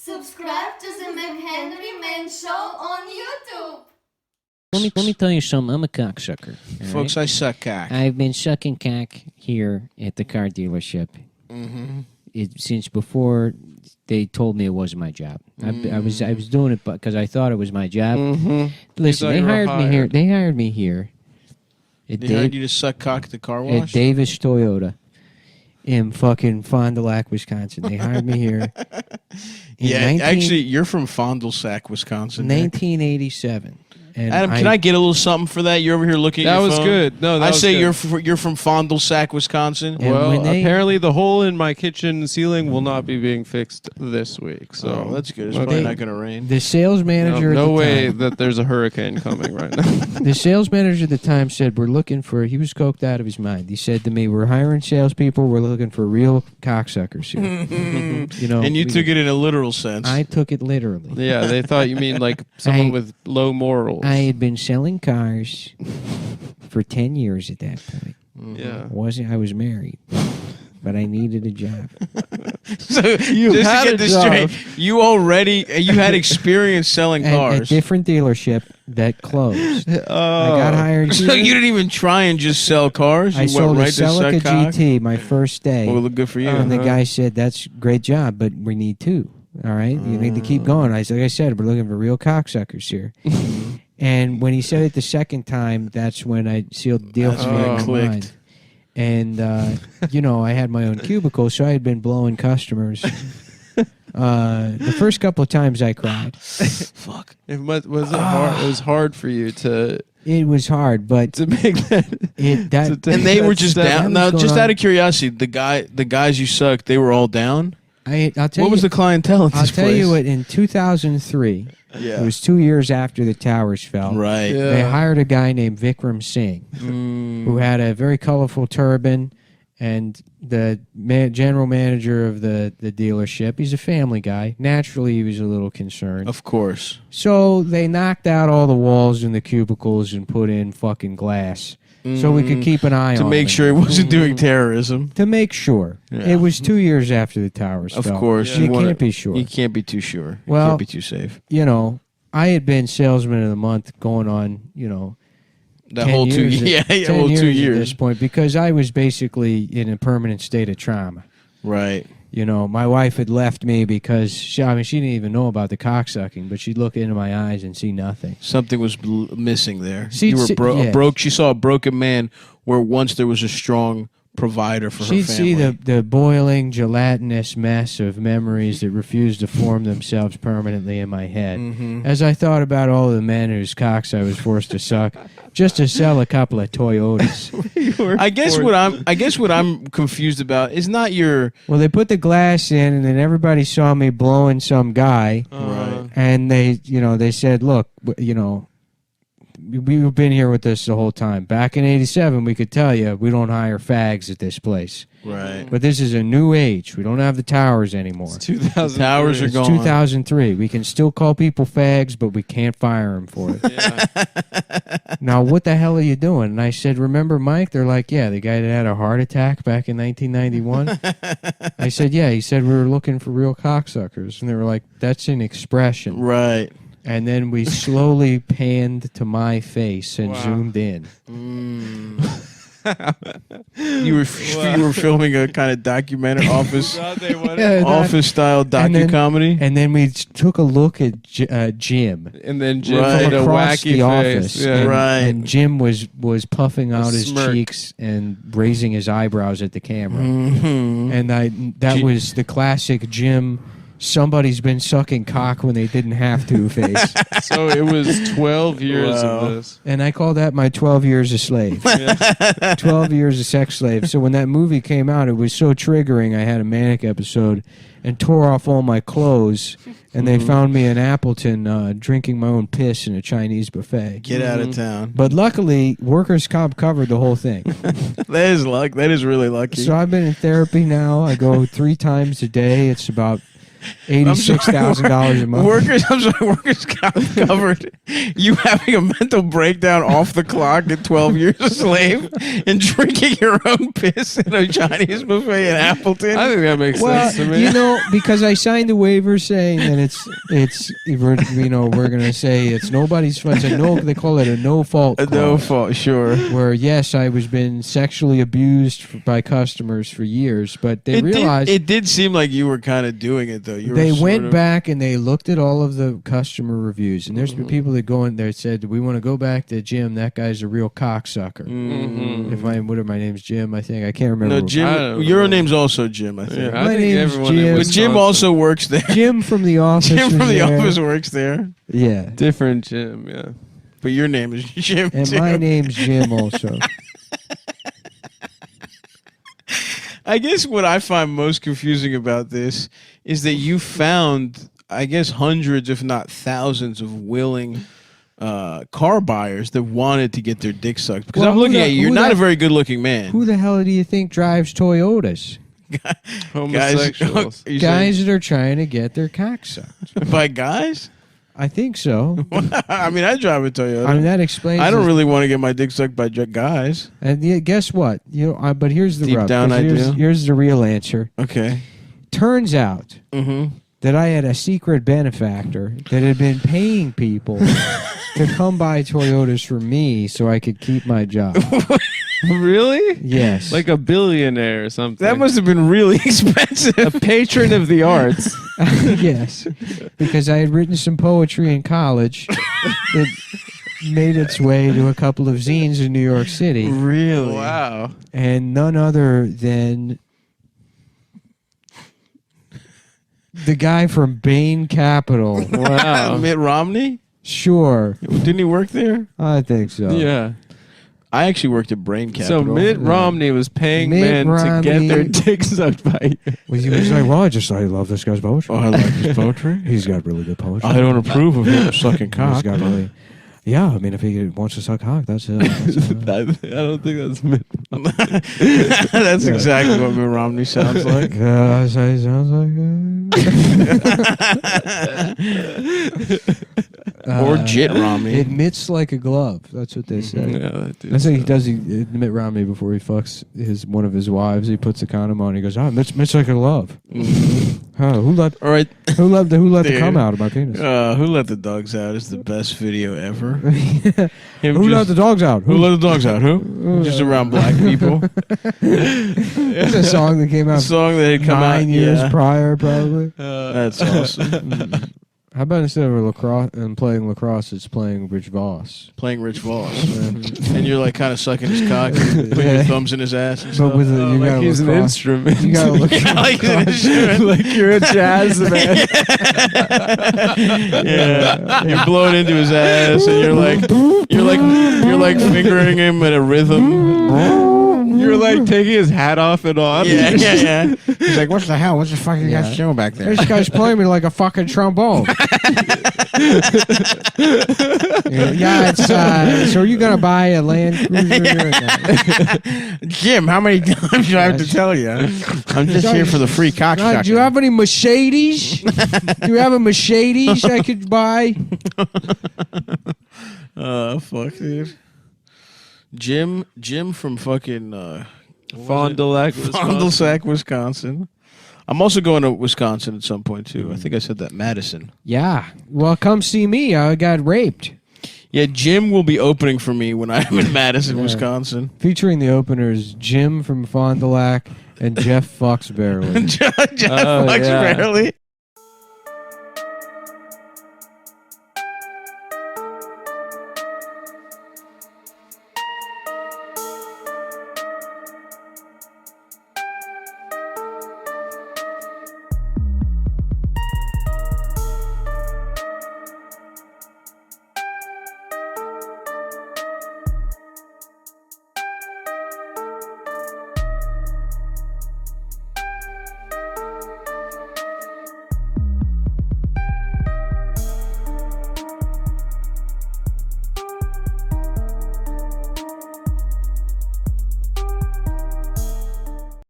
Subscribe to the McHenry Man Show on YouTube. Let me tell you something. I'm a cocksucker. Folks, right? I suck cock. I've been sucking cock here at the car dealership since before they told me it wasn't my job. I was doing it because I thought it was my job. Listen, they hired me here. They hired me here. They hired you to suck cock at the car At wash? Davis Toyota in fucking Fond du Lac, Wisconsin. They hired me here. Actually, you're from Fond du Lac, Wisconsin. 1987. And Adam, can I get a little something for that? You're over here looking at your phone. That was good. No, that I was say good. you're from Fond du Lac, Wisconsin. And Well, when they- apparently the hole in my kitchen ceiling will not be being fixed this week. So That's good. It's Okay. probably not going to rain. The sales manager no at the way time, that there's a hurricane coming right now. the sales manager at the time said, we're looking for, he was coked out of his mind. He said to me, we're hiring salespeople. We're looking for real cocksuckers here. You know, And you took it in a literal sense. I took it literally. Yeah, they thought you mean like someone I- with low morals. I had been selling cars for 10 years at that point. Yeah. I was married, but I needed a job. So just to had get a this job. straight, you had experience selling At a cars. different dealership that closed. I got hired So here. you didn't even try and just sell cars? You I sold went a right to Celica suck cock? GT my first day. Well, look good for you. And the guy said, that's a great job, but we need two. All right? You need to keep going. Like I said, we're looking for real cocksuckers here. And when he said it the second time, that's when I sealed the deal That's for me when in it my clicked. mind. And, you know, I had my own cubicle, so I had been blowing customers. The first couple of times I cried. Fuck. Was it hard? It was hard for you to It was hard, but make that. to take And they that were just step. down. was Now, going just on. out of curiosity, the guys you sucked, they were all down? I'll tell What you, was the clientele at this I'll place? tell you what, in 2003, Yeah. it was 2 years after the towers fell. Right. Yeah. They hired a guy named Vikram Singh, who had a very colorful turban, and the general manager of the dealership, he's a family guy. Naturally, he was a little concerned. Of course. So they knocked out all the walls in the cubicles and put in fucking glass so we could keep an eye To on make him. sure he wasn't doing terrorism. To make sure. Yeah. It was 2 years after the towers Of fell. course. You wanna- can't be sure. You can't be too sure. You Well- can't be too safe. You know, I had been salesman of the month going on, you know, That 10 whole 2 years years. at- Yeah, 10 whole 2 years at years. this point, because I was basically in a permanent state of trauma. Right. You know, my wife had left me because she didn't even know about the cocksucking, but she'd look into my eyes and see nothing. Something was missing there. See- you were see- yeah. broke. She saw a broken man where once there was a strong provider for her She'd family. see the boiling, gelatinous mess of memories that refused to form themselves permanently in my head. As I thought about all the men whose cocks I was forced to suck, just to sell a couple of Toyotas. I guess what I'm confused about is not your Well, they put the glass in, and then everybody saw me blowing some guy, right. and they said, "Look, we've been here with this the whole time. Back in '87, we could tell you we don't hire fags at this place, Right. but this is a new age. We don't have the towers anymore. 2000 Towers are It's gone. 2003. We can still call people fags, but we can't fire them for it. Yeah. Now, what the hell are you doing?" And I said, "Remember Mike?" They're like, "Yeah, the guy that had a heart attack back in 1991. I said, "Yeah." He said, "We were looking for real cocksuckers," and they were like, "That's an expression." Right. And then we slowly panned to my face and Wow. zoomed in. You were filming a kind of documentary office Yeah, office style and then- docu-comedy. And then we took a look at Jim And then Jim Right. had a across wacky the office. face. Yeah. And, Right. and Jim was puffing out his smirk. cheeks and raising his eyebrows at the camera. Mm-hmm. And that was the classic Jim, somebody's been sucking cock when they didn't have to face. So it was 12 years Wow. of this. And I call that my 12 years a slave. 12 years a sex slave. So when that movie came out, it was so triggering. I had a manic episode and tore off all my clothes. And they found me in Appleton drinking my own piss in a Chinese buffet. Get out of town. But luckily, workers' comp covered the whole thing. That is luck. That is really lucky. So I've been in therapy now. I go 3 times a day. It's about $86,000 a month. Workers covered you having a mental breakdown off the clock at 12 years a slave and drinking your own piss in a Chinese buffet in Appleton. I think that makes sense to me. You know, because I signed a waiver saying that we're gonna say it's nobody's fault. It's a no. They call it a no fault. A no fault, sure. Where yes, I was been sexually abused by customers for years, but they realized it did seem like you were kind of doing it though. They went back and they looked at all of the customer reviews, and there's been people that go in there and said, "We want to go back to Jim. That guy's a real cocksucker." If my name's Jim, I think I can't remember. No, Jim. Your name's also Jim, I think. Yeah, My name's Jim. But Jim also works there. Jim from the office. Jim from the there. office works there. Yeah, Different Jim, yeah. But your name is Jim. and too. my name's Jim also. I guess what I find most confusing about this is that you found, I guess, hundreds, if not thousands, of willing car buyers that wanted to get their dick sucked. Because Well, I'm looking at you. You're not a very good-looking man. Who the hell do you think drives Toyotas? Homosexuals. Guys that are trying to get their cock sucked. By guys? I think so. I mean, I drive a Toyota. I mean, that explains. I don't really want to get my dick sucked by guys. And guess what? But here's the Deep rub. down, I do. Here's the real answer. Okay. Turns out that I had a secret benefactor that had been paying people to come buy Toyotas for me so I could keep my job. Really? Yes. Like a billionaire or something. That must have been really expensive. a patron of the arts. Yes. Because I had written some poetry in college that made its way to a couple of zines in New York City. Really? Wow. And none other than the guy from Bain Capital. Wow. Mitt Romney? Sure. Didn't he work there? I think so. Yeah. I actually worked at Brain Capital. So Mitt Romney was paying Mitt men to get their Romney- dicks sucked by you. He was like, well, I love this guy's poetry. Oh, I like his poetry. He's got really good poetry. I don't approve of him sucking He's cock. got really... Yeah, I mean, if he wants to suck cock, that's it. I don't think that's Mitt. That's exactly what Mitt Romney sounds like. Yeah, sounds like Or Jit Romney. It mitts like a glove. That's what they say. Yeah, that dude. That's what he does. Mitt Romney, before he fucks one of his wives, he puts a condom on. He goes, mitts like a glove. Who let All right. the Dude. cum out of my penis? Who Let the Dogs Out is the best video ever. Who let the dogs out? Who Let the Dogs Out? Who? Just around black people. It's a song that came A out song that had come out 9 years prior, probably. That's awesome. How about instead of lacrosse and playing lacrosse, it's playing Rich Voss? Playing Rich Voss. And you're like kind of sucking his cock, putting your thumbs in his ass and But stuff. with you Like got he's an lacrosse. instrument. You got look Like an instrument. like you're a jazz man. Yeah, you blow it into his ass, and you're like fingering him at a rhythm. You're like taking his hat off and on. Yeah. He's like, what the hell? What's the fuck you guys doing back there? This guy's playing me like a fucking trombone. Yeah, it's. So are you gonna buy a Land Cruiser? Jim, how many times do I have to tell you? I'm just here for the free cock Do you have any Mercedes? Do you have a Mercedes I could buy? Fuck, dude. Jim from fucking Fond du Lac, Fond du Lac, Wisconsin. I'm also going to Wisconsin at some point too. I think I said that. Madison. Yeah. Well, come see me. I got raped. Yeah, Jim will be opening for me when I'm in Madison, Wisconsin. Featuring the openers, Jim from Fond du Lac and Jeff Foxbarely. Jeff Oh, Foxbarely.